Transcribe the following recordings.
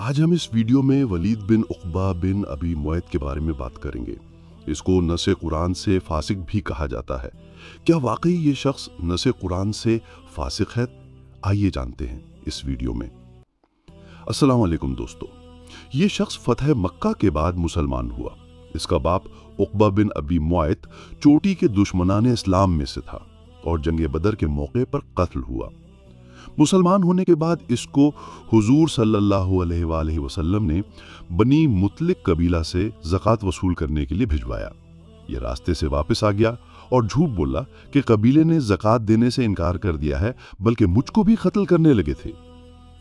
आज हम इस वीडियो में वलीद बिन उक़बा बिन अबी मुअय्त के बारे में बात करेंगे। इसको नसे कुरान से फासिक भी कहा जाता है। क्या वाकई ये शख्स नसे कुरान से फासिक है? आइए जानते हैं इस वीडियो में। अस्सलाम वालेकुम दोस्तों, ये शख्स फतह मक्का के बाद मुसलमान हुआ। इसका बाप उक़बा बिन अबी मुअय्त चोटी के दुश्मनाने इस्लाम में से था और जंग बदर के मौके पर कत्ल हुआ। मुसलमान होने के बाद इसको हुजूर सल्लल्लाहु अलैहि वसल्लम ने बनी मुतलिक कबीला से ज़कात वसूल करने के लिए भिजवाया। ये रास्ते से वापस आ गया और झूठ बोला कि कबीले ने ज़कात देने से इनकार कर दिया है, बल्कि मुझको भी कत्ल करने लगे थे।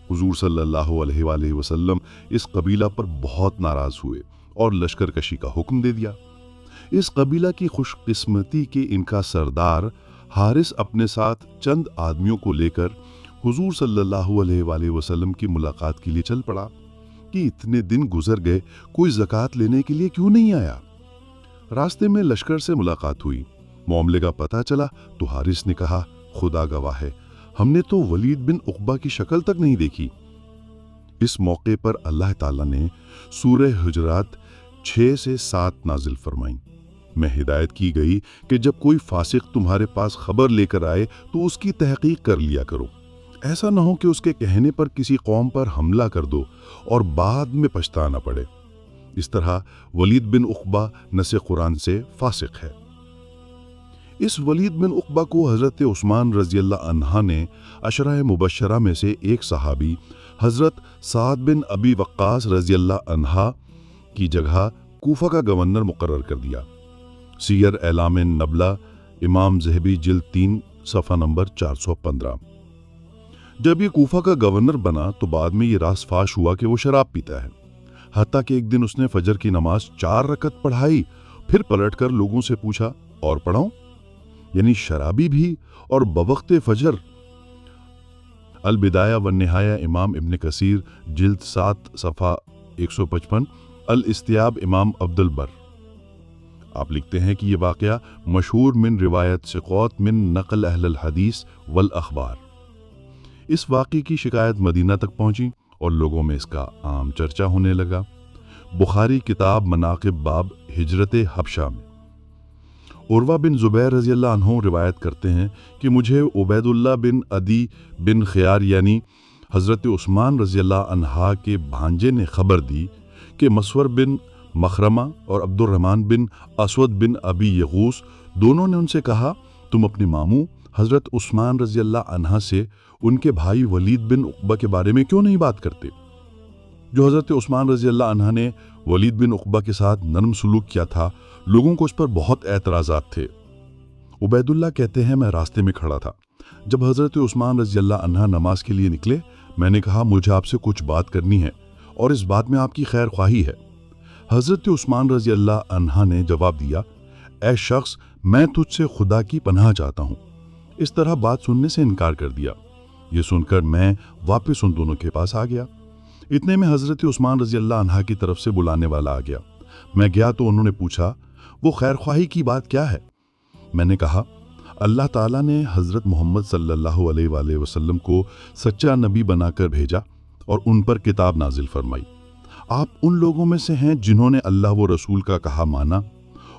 हुजूर सल्लल्लाहु अलैहि वसल्लम इस कबीला पर बहुत नाराज़ हुए और लश्कर कशी का हुक्म दे दिया। इस कबीला की खुशकिस्मती के इनका सरदार हारिस अपने साथ चंद आदमियों को लेकर हुजूर सल्लल्लाहु अलैहि वसल्लम की मुलाकात के लिए चल पड़ा कि इतने दिन गुजर गए, कोई ज़कात लेने के लिए क्यों नहीं आया। रास्ते में लश्कर से मुलाकात हुई। मामले का पता चला तो हारिस ने कहा, खुदा गवाह है, हमने तो वलीद बिन उक़बा की शक्ल तक नहीं देखी। इस मौके पर अल्लाह ताला ने सूरह हुजरात 6 से 7 नाजिल फरमाई। मैं हिदायत की गई कि जब कोई फासिक तुम्हारे पास खबर लेकर आए तो उसकी तहकीक कर लिया करो। ऐसा न हो कि उसके कहने पर किसी कौम पर हमला कर दो और बाद में पछताना पड़े। इस तरह वलीद बिन उक़बा नसे कुरान से फासिक है। इस वलीद बिन उक़बा को हज़रत उस्मान रज़ियल्लाहु अन्हा ने अशरा मुबश्शरा में से एक सहाबी हज़रत साद बिन अबी वक्कास रज़ियल्लाहु अन्हा की जगह कूफा का गवर्नर मुकर्रर कर दिया। सीयर एलाम नबला, इमाम ज़हबी जिल्द 3 सफ़ा नंबर 415। जब ये कूफा का गवर्नर बना तो बाद में ये राज फाश हुआ कि वो शराब पीता है। हत्ता कि एक दिन उसने फजर की नमाज 4 रकत पढ़ाई, फिर पलटकर लोगों से पूछा, और पढ़ाऊं? यानी शराबी भी और बवक्ते फजर। अल बिदाया व निहाया, इमाम इब्न कसीर जिल्द 7 सफ़ा 155, अल इस्तियाब इमाम अब्दुल बर। आप लिखते हैं कि यह वाक़या मशहूर मिन रिवायत सिक़ात मिन नक़ल अहल हदीस वल अखबार। इस वाक़े की शिकायत मदीना तक पहुंची और लोगों में इसका आम चर्चा होने लगा। बुखारी किताब मनाक़िब बाब हिजरत हबशा में उर्वा बिन ज़ुबैर रज़ियल्लाहु अन्हु रिवायत करते हैं कि मुझे उबैदुल्लाह बिन अदी बिन ख़ियार यानी हज़रत उस्मान रज़ियल्लाहु अन्हा के भांजे ने खबर दी कि मसवर बिन मखरमा और अब्दुर्रहमान बिन असवद बिन अबी यगूस दोनों ने उनसे कहा, तुम अपने मामू हज़रत उस्मान रज़ियल्लाहु अन्हा से उनके भाई वलीद बिन उक़बा के बारे में क्यों नहीं बात करते? जो हज़रत उस्मान रज़ियल्लाहु अन्हा ने वलीद बिन उक़बा के साथ नरम सलूक किया था, लोगों को उस पर बहुत एतराज़ात थे। उबैदुल्लाह कहते हैं, मैं रास्ते में खड़ा था जब हज़रत उस्मान रज़ियल्लाहु अन्हा नमाज के लिए निकले। मैंने कहा, मुझे आपसे कुछ बात करनी है और इस बात में आपकी खैर ख्वाही है। हज़रत उस्मान रज़ियल्लाहु अन्हा ने जवाब दिया, ऐ शख्स, मैं तुझसे खुदा की पनाह चाहता हूँ। इस तरह बात सुनने से इनकार कर दिया। ये सुनकर मैं वापस उन दोनों के पास आ गया। इतने में हज़रत उस्मान रज़ियल्लाहु अन्हा की तरफ से बुलाने वाला आ गया। मैं गया तो उन्होंने पूछा, वो खैर ख्वाही की बात क्या है? मैंने कहा, अल्लाह ताला ने हज़रत मोहम्मद सल्लल्लाहु अलैहि वसल्लम को सच्चा नबी बनाकर भेजा और उन पर किताब नाजिल फरमाई। आप उन लोगों में से हैं जिन्होंने अल्लाह व रसूल का कहा माना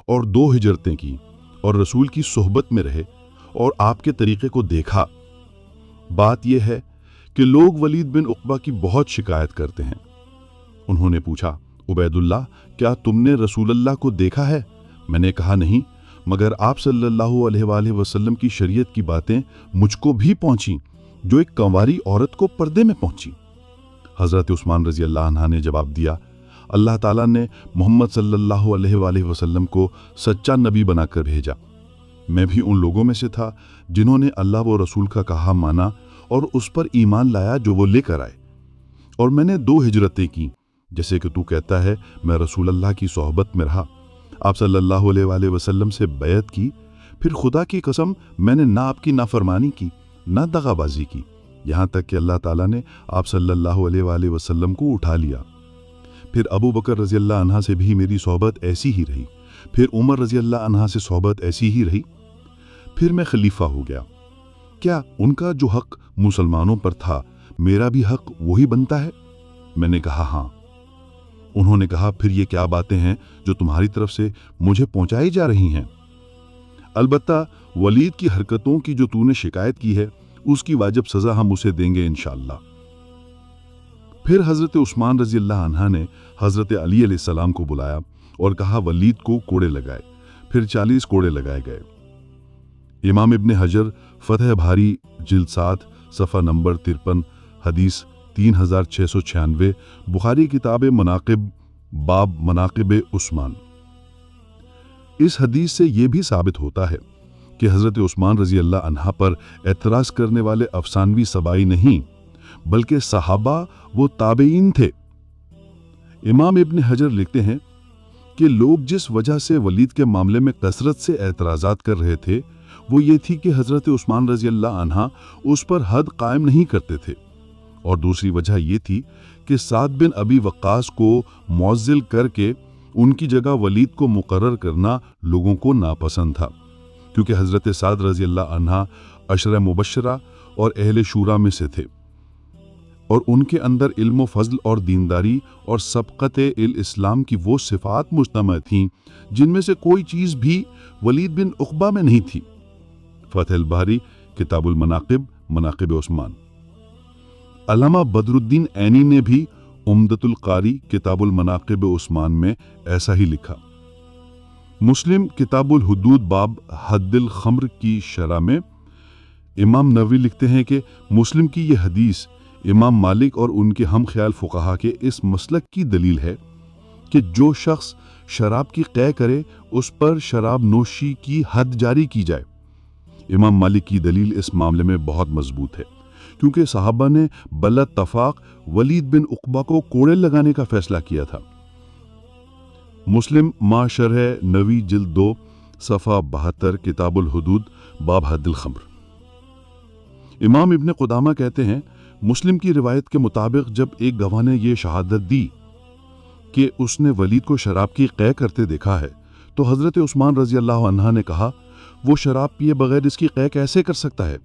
और 2 हिजरतें की और रसूल की सोहबत में रहे और आपके तरीक़े को देखा। बात यह है कि लोग वलीद बिन उक़बा की बहुत शिकायत करते हैं। उन्होंने पूछा, उबैदुल्लाह, क्या तुमने रसूलुल्लाह को देखा है? मैंने कहा, नहीं, मगर आप सल्लल्लाहु अलैहि वसल्लम की शरीयत की बातें मुझको भी पहुंची जो एक कंवारी औरत को पर्दे में पहुंची। हज़रत उस्मान रज़ियल्लाहु अन्हा ने जवाब दिया, अल्लाह ताला ने मोहम्मद सल्लल्लाहु अलैहि वसल्लम को सच्चा नबी बनाकर भेजा। मैं भी उन लोगों में से था जिन्होंने अल्लाह व रसूल का कहा माना और उस पर ईमान लाया जो वो लेकर आए। और मैंने 2 हिजरतें की, जैसे कि तू कहता है, मैं रसूल अल्लाह की सोहबत में रहा, आप सल्लल्लाहु अलैहि वसल्लम से बैत की, फिर खुदा की कसम मैंने ना आपकी नाफरमानी की ना दगाबाजी की, यहाँ तक कि अल्लाह ताला ने आप सल्लल्लाहु अलैहि वसल्लम को उठा लिया। फिर अबू बकर रज़ियल्लाहु अन्हा से भी मेरी सोहबत ऐसी ही रही, फिर उमर रज़ियल्लाहु अन्हा से सोहबत ऐसी ही रही, फिर मैं खलीफा हो गया। क्या उनका जो हक मुसलमानों पर था, मेरा भी हक वही बनता है? میں نے کہا ہاں۔ انہوں نے کہا پھر یہ کیا باتیں ہیں جو تمہاری طرف سے مجھے پہنچائی جا رہی ہیں؟ البتہ ولید کی حرکتوں کی جو تو نے شکایت کی ہے اس کی واجب سزا ہم اسے دیں گے انشاءاللہ۔ پھر حضرت عثمان رضی اللہ عنہ نے حضرت علی علیہ السلام کو بلایا اور کہا ولید کو کوڑے لگائے۔ پھر 40 کوڑے لگائے گئے۔ امام ابن حجر فتح باری جلد 7 صفحہ نمبر 53 حدیث 3696 بخاری کتاب مناقب باب مناقب عثمان۔ اس حدیث سے یہ بھی ثابت ہوتا ہے کہ حضرت عثمان رضی اللہ عنہ پر اعتراض کرنے والے افسانوی سبائی نہیں بلکہ صحابہ و تابعین تھے۔ امام ابن حجر لکھتے ہیں کہ لوگ جس وجہ سے ولید کے معاملے میں کثرت سے اعتراضات کر رہے تھے وہ یہ تھی کہ حضرت عثمان رضی اللہ عنہ اس پر حد قائم نہیں کرتے تھے، اور دوسری وجہ یہ تھی کہ سعد بن ابی وقاص کو معزل کر کے ان کی جگہ ولید کو مقرر کرنا لوگوں کو ناپسند تھا، کیونکہ حضرت سعد رضی اللہ عنہ عشرہ مبشرہ اور اہل شورا میں سے تھے، اور ان کے اندر علم و فضل اور دینداری اور سبقت الاسلام کی وہ صفات مجتمع تھیں جن میں سے کوئی چیز بھی ولید بن عقبہ میں نہیں تھی۔ فتح الباری کتاب المناقب مناقب عثمان۔ علامہ بدر الدین عینی نے بھی عمدۃ القاری کتاب المناقب عثمان میں ایسا ہی لکھا۔ مسلم کتاب الحدود باب حد الخمر کی شرح میں امام نووی لکھتے ہیں کہ مسلم کی یہ حدیث امام مالک اور ان کے ہم خیال فقہا کے اس مسلک کی دلیل ہے کہ جو شخص شراب کی قے کرے اس پر شراب نوشی کی حد جاری کی جائے۔ امام مالک کی دلیل اس معاملے میں بہت مضبوط ہے، کیونکہ صحابہ نے بالاتفاق ولید بن عقبہ کو کوڑے لگانے کا فیصلہ کیا تھا۔ مسلم ما شرح نووی جلد 2 صفحہ 72 کتاب الحدود باب حد الخمر۔ امام ابن قدامہ کہتے ہیں مسلم کی روایت کے مطابق جب ایک گواہ نے یہ شہادت دی کہ اس نے ولید کو شراب کی قے کرتے دیکھا ہے تو حضرت عثمان رضی اللہ عنہ نے کہا وہ شراب پیے بغیر اس کی قے کیسے کر سکتا ہے؟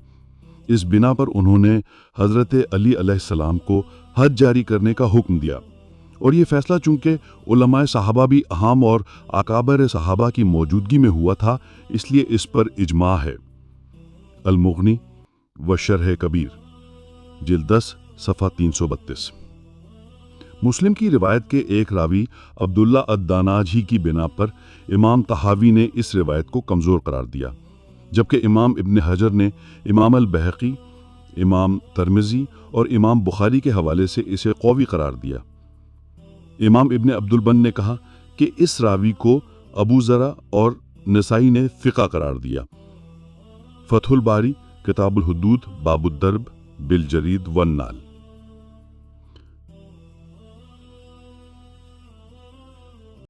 اس بنا پر انہوں نے حضرت علی علیہ السلام کو حد جاری کرنے کا حکم دیا، اور یہ فیصلہ چونکہ علماء صحابہ بھی اہم اور اکابر صحابہ کی موجودگی میں ہوا تھا اس لیے اس پر اجماع ہے۔ المغنی و شرح کبیر جلد 10 صفحہ 332۔ مسلم کی روایت کے ایک راوی عبداللہ الداناجی کی بنا پر امام طحاوی نے اس روایت کو کمزور قرار دیا، جبکہ امام ابن حجر نے امام البہقی، امام ترمذی اور امام بخاری کے حوالے سے اسے قوی قرار دیا۔ امام ابن عبدالبن نے کہا کہ اس راوی کو ابو زرع اور نسائی نے ثقہ قرار دیا۔ فتح الباری کتاب الحدود باب الضرب بالجرید والنال۔